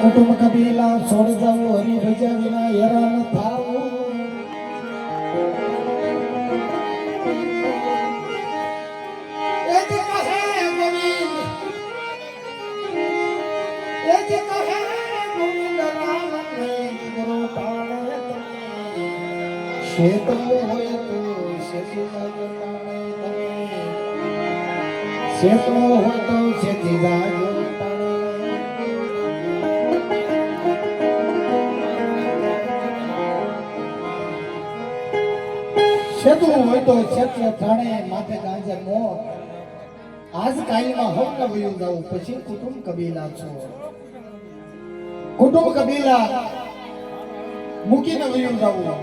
કુટુંબ કબીલા છોડી જવું હરી ભજા વિના હેરાન થાવું શેતો હોય તો શેતો હોય તો શેતી જાજો શેતું હોય તો ક્ષેત્ર થાણે માથે ગાંજર મોર આજ કાયમાં હોક ન વયું જાવું પછી કુટુંબ કબીલા છો કુટુંબ કબીલા મૂકીને વયું જાવું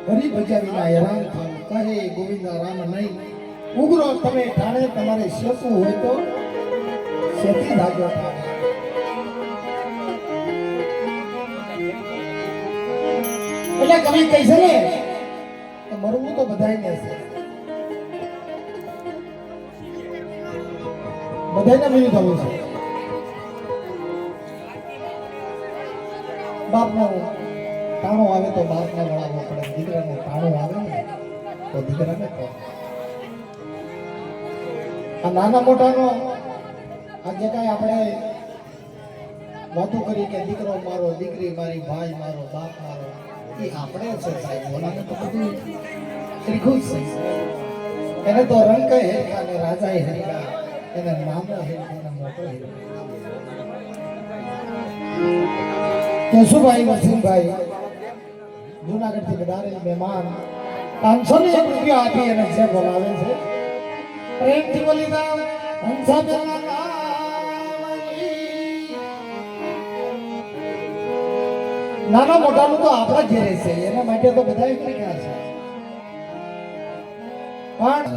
હરી ભજાવીના હેરાન થવું કહે ગોવિંદા રામ નહીં ઉગ્રો તમે ઠાણે તમારે શેતું હોય તો શેતી ધાજો એટલે કવિ કહે છે ને મરવું તો બધાયને છે બધાયને મળ્યું થવું છે બાપનો તાણો આવે તો બાપને વળાવવો પડે દીકરાનો તાણો આવે ને તો દીકરાને કહો આ નાના મોટાનો આ જે કાંઈ આપણે વાતો કરી કે દીકરો મારો દીકરી મારી ભાઈ મારો બાપ મારો એ આપણે છે સાહેબ બોલાને તો બધું ત્રિખુજ છે એને તો રંગ હેરખા ને રાજા હેરખા એને નાનો હેરખા ને મોટો હેરખા કેશુભાઈ વસીમભાઈ જુનાગઢ થી વધારેલ મહેમાન 501 રૂપિયા આપી અને જે બોલાવે છે પ્રેમથી બોલી દો હંસા બેલા નાના મોટાનું તો આપણા ઘેરે છે એના માટે તો બધા એકઠા છે પણ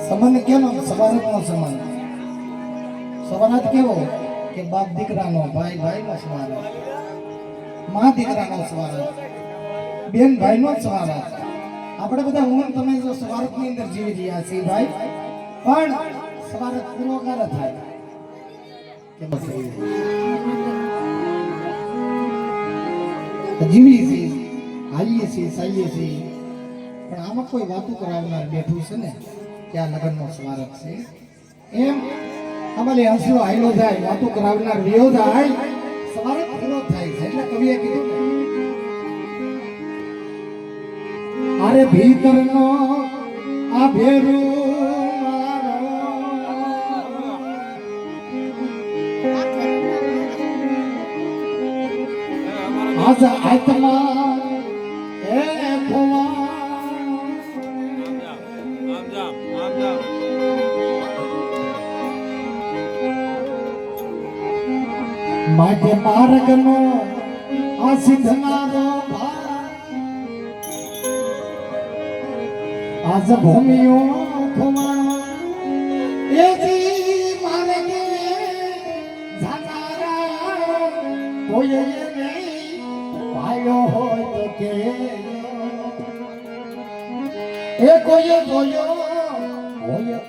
સંબંધ કેનો સવારનો સંબંધ સવારત કેવો કે બાપ દીકરાનો ભાઈ ભાઈનો સવારત માં દીકરાનો સવારત બેન ભાઈનો સવારત આપણે બધા હું તમે જો સવારતની અંદર જીવી રહ્યા છીએ ભાઈ પણ સવારત પૂરો ક્યારે થાય કેમ જીવી છે હાલીએ છીએ સાઈએ છીએ પણ આમાં કોઈ વાતો કરાવનાર બેઠું છે ને કે આ લગ્નનો સ્મારક છે એમ અમારે હસલો હાઈલો જાય વાતો કરાવનાર વિયો જાય સ્મારક પૂરો થાય છે એટલે કવિએ કીધું અરે ભીતરનો આ ભેરું આજ આત્મા એ માટે માર્ગનો આ સિદ્ધનારો આજ ભૂમિઓ ખોવાણો એ જી માર્ગે જાનારા કોઈ હોય તો કે એ કોઈ જોયો હોય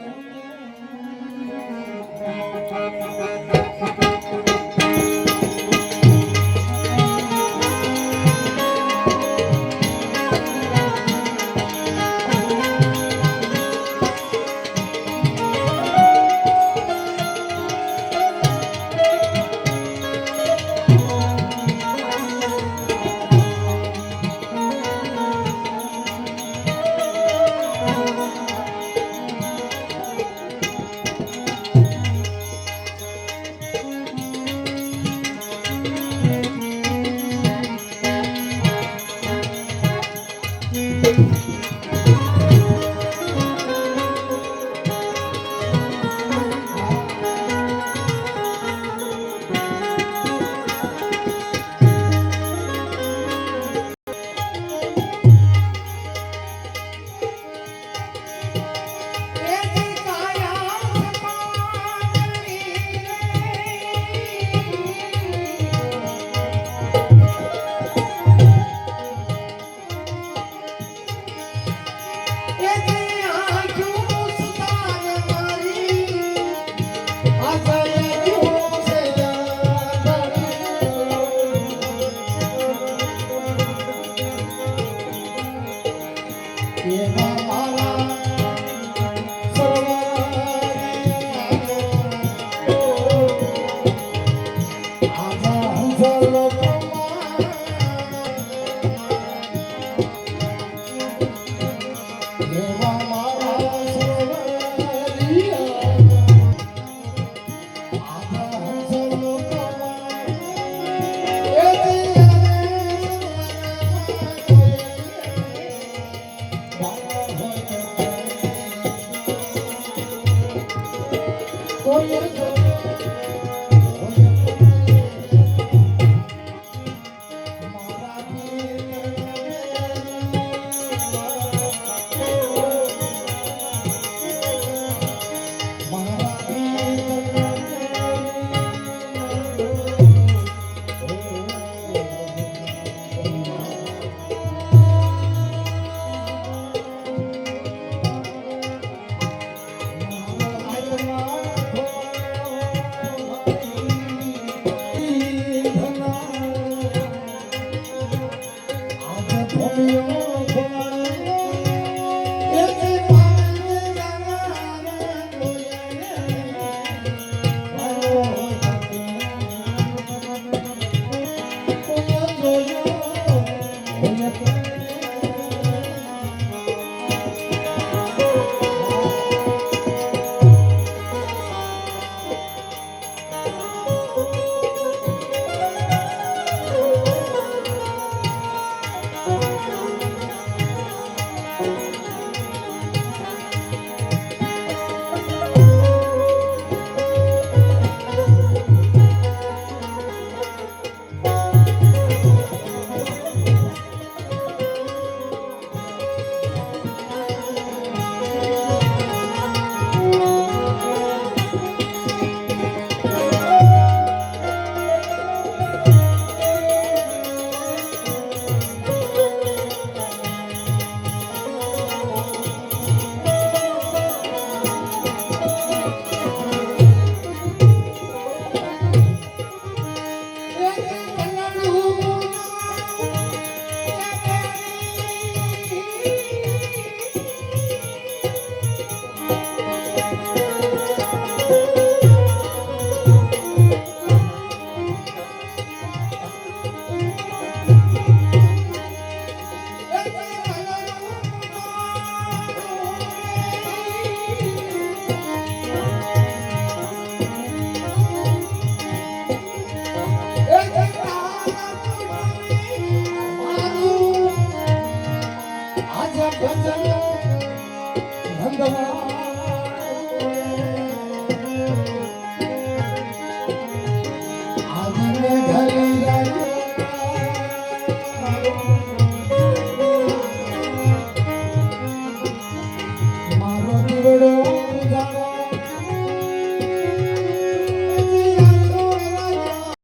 ભજન